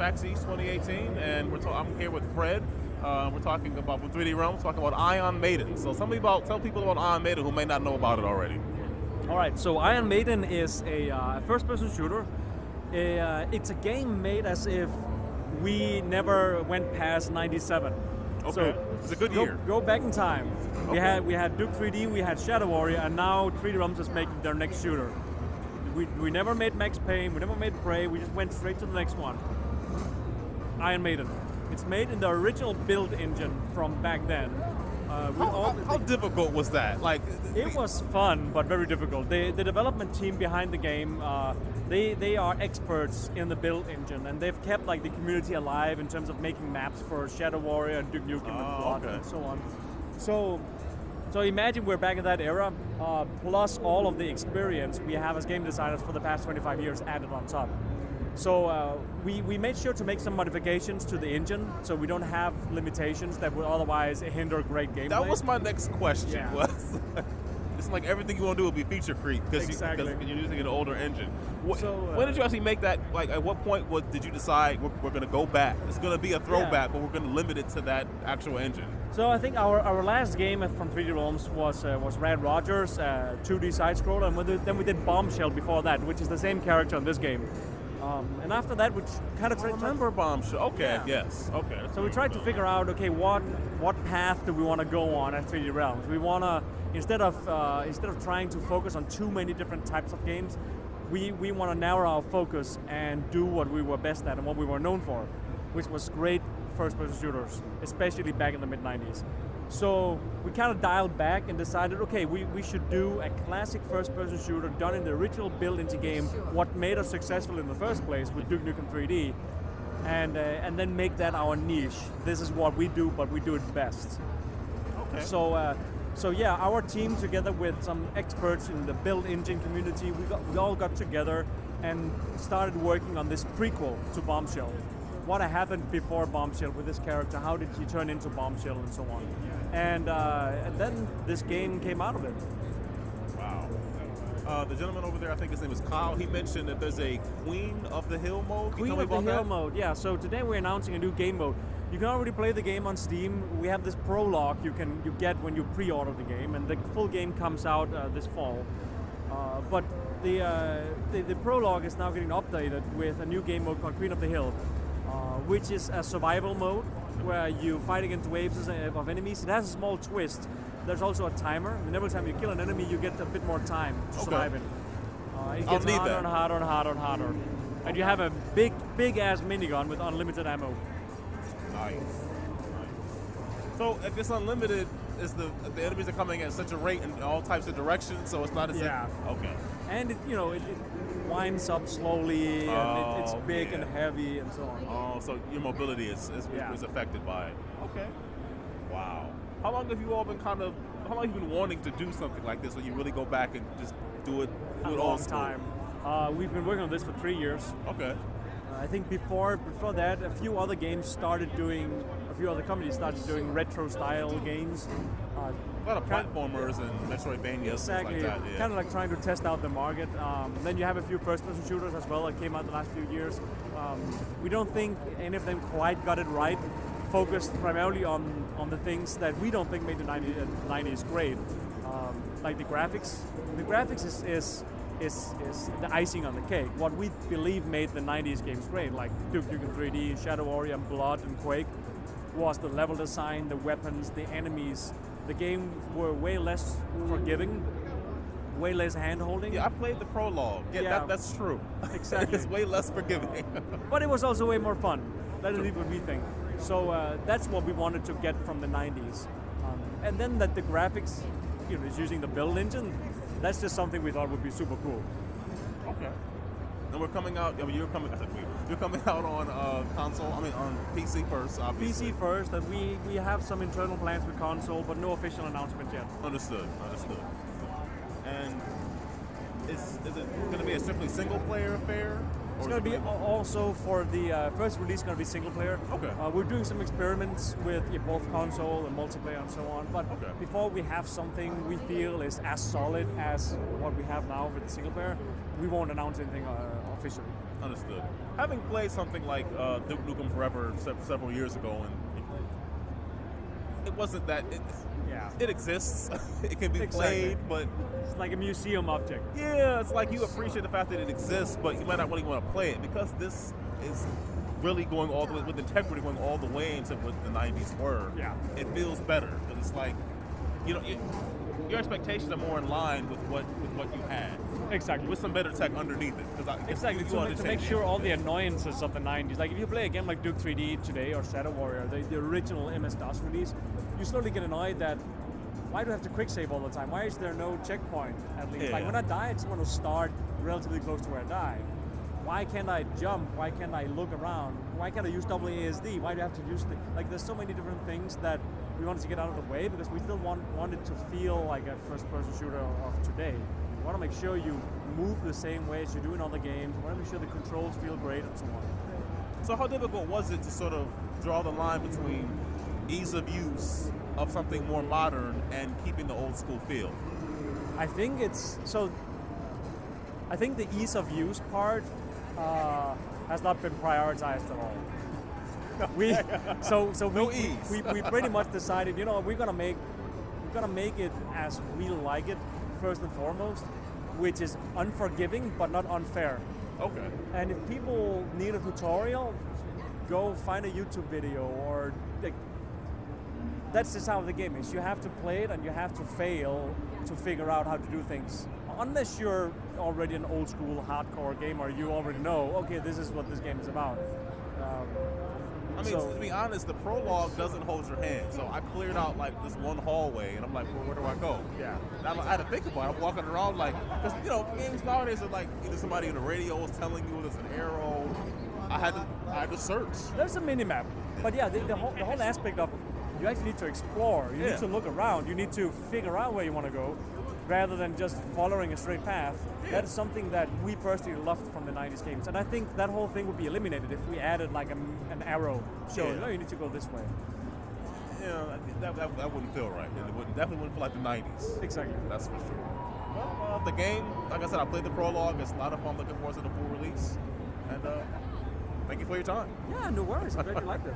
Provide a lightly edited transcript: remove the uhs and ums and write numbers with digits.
PAX East 2018, and I'm here with Fred. We're talking about from 3D Realms, talking about Ion Maiden. So tell people about Ion Maiden who may not know about it already. All right, so Ion Maiden is a first-person shooter. It's a game made as if we never went past '97. Okay, so it's a good year. Go back in time. Okay. We had Duke 3D, we had Shadow Warrior, and now 3D Realms is making their next shooter. We never made Max Payne, we never made Prey, we just went straight to the next one. Ion Maiden. It's made in the original build engine from back then. How difficult was that? It was fun, but very difficult. The development team behind the game, they are experts in the build engine, and they've kept the community alive in terms of making maps for Shadow Warrior and Duke Nukem and Blood and so on. So imagine we're back in that era, plus all of the experience we have as game designers for the past 25 years added on top. So we made sure to make some modifications to the engine, so we don't have limitations that would otherwise hinder great gameplay. That was my next question. Yeah. Was it's like everything you want to do will be feature creep because you're using an older engine. When did you actually make that? At what point did you decide we're going to go back? It's going to be a throwback, but we're going to limit it to that actual engine. So I think our last game from 3D Realms was Red Rogers, 2D side scroller, and then we did Bombshell before that, which is the same character in this game. And after that, we kind of remember Bombshell. Okay, yeah. Yes. Okay. So we tried to figure out, what path do we want to go on at 3D Realms? We want to instead of trying to focus on too many different types of games, we want to narrow our focus and do what we were best at and what we were known for, which was great first-person shooters, especially back in the mid-90s. So we kind of dialed back and decided, we should do a classic first-person shooter done in the original build into game, what made us successful in the first place with Duke Nukem 3D, and then make that our niche. This is what we do, but we do it best. Okay. So yeah, our team together with some experts in the build engine community, we all got together and started working on this prequel to Bombshell. What happened before Bombshell with this character? How did he turn into Bombshell and so on? And then this game came out of it. Wow. The gentleman over there, I think his name is Kyle, he mentioned that there's a Queen of the Hill mode. Queen of the Hill mode, yeah. So today we're announcing a new game mode. You can already play the game on Steam. We have this prologue you get when you pre-order the game, and the full game comes out this fall. But the prologue is now getting updated with a new game mode called Queen of the Hill. Which is a survival mode where you fight against waves of enemies. It has a small twist. There's also a timer, and every time you kill an enemy, you get a bit more time to survive it. It gets harder and harder and harder and harder. And you have a big ass minigun with unlimited ammo. Nice. So if it's unlimited, the enemies are coming at such a rate in all types of directions, so it's not as if... Okay. And it winds up slowly, and it's big and heavy and so on. Oh, so your mobility is affected by it. Okay. Wow. How long have you all been how long have you been wanting to do something like this, where you really go back and just do it a long time. We've been working on this for 3 years. Okay. I think before that, a few other companies started doing retro-style games. A lot of platformers and Metroidvanias, exactly, things like that. Yeah. Kind of like trying to test out the market. Then you have a few first-person shooters as well that came out the last few years. We don't think any of them quite got it right. Focused primarily on the things that we don't think made the 90s great, like the graphics. The graphics is the icing on the cake. What we believe made the 90s games great, like Duke Nukem 3D, Shadow Warrior, and Blood, and Quake, was the level design, the weapons, the enemies. The games were way less forgiving, way less hand-holding. Yeah, I played the prologue. Yeah. That's true. Exactly. It's way less forgiving. But it was also way more fun. That is what we think. So that's what we wanted to get from the 90s. And then that the graphics, is using the build engine, that's just something we thought would be super cool. Okay. And we're coming out. You're coming out on console. On PC first, obviously. PC first, and we have some internal plans with console, but no official announcement yet. Understood. And is it going to be a strictly single player affair? It's going to be also for the first release. Going to be single player. Okay. We're doing some experiments with both console and multiplayer and so on. But before we have something we feel is as solid as what we have now with the single player, we won't announce anything officially. Understood. Having played something like Duke Nukem Forever several years ago, and it wasn't that. It exists. It can be played, but it's like a museum object. Yeah, it's like you appreciate the fact that it exists, but you might not really want to play it because this is really going all the way with integrity, going all the way into what the '90s were. Yeah, it feels better because it's like, you know, your expectations are more in line with what you had. Exactly. With some better tech underneath it. Exactly. To make sure all the annoyances of the 90s, like if you play a game like Duke 3D today or Shadow Warrior, the original MS-DOS release, you slowly get annoyed that why do I have to quick save all the time? Why is there no checkpoint at least? Yeah. Like when I die, I just want to start relatively close to where I died. Why can't I jump? Why can't I look around? Why can't I use WASD? Why do I have to use like there's so many different things that we wanted to get out of the way because we still want it to feel like a first-person shooter of today. We want to make sure you move the same way as you do in other games. We want to make sure the controls feel great and so on. So how difficult was it to sort of draw the line between ease of use of something more modern and keeping the old school feel? I think the ease of use part has not been prioritized at all. We pretty much decided, you know, we're gonna make it as we like it first and foremost, which is unforgiving but not unfair. Okay. And if people need a tutorial, go find a YouTube video or like, that's just how the game is. You have to play it and you have to fail to figure out how to do things. Unless you're already an old school hardcore gamer, you already know, okay, this is what this game is about. I mean, to be honest, the prologue doesn't hold your hand. So I cleared out like this one hallway, and I'm like, well, where do I go? Yeah. And I had to think about it. I'm walking around like, because you know, games nowadays are like either somebody in the radio is telling you there's an arrow. I had to search. There's a mini map, but yeah, the whole aspect of you actually need to explore. You need to look around. You need to figure out where you want to go, rather than just following a straight path. Yeah. That is something that we personally loved from the 90s games. And I think that whole thing would be eliminated if we added like an arrow showing, no, you need to go this way. Yeah, that wouldn't feel right. It definitely wouldn't feel like the 90s. Exactly. That's for sure. Well, the game, like I said, I played the prologue. It's a lot of fun. Looking forward to the full release. And thank you for your time. Yeah, no worries. I'm glad you liked it.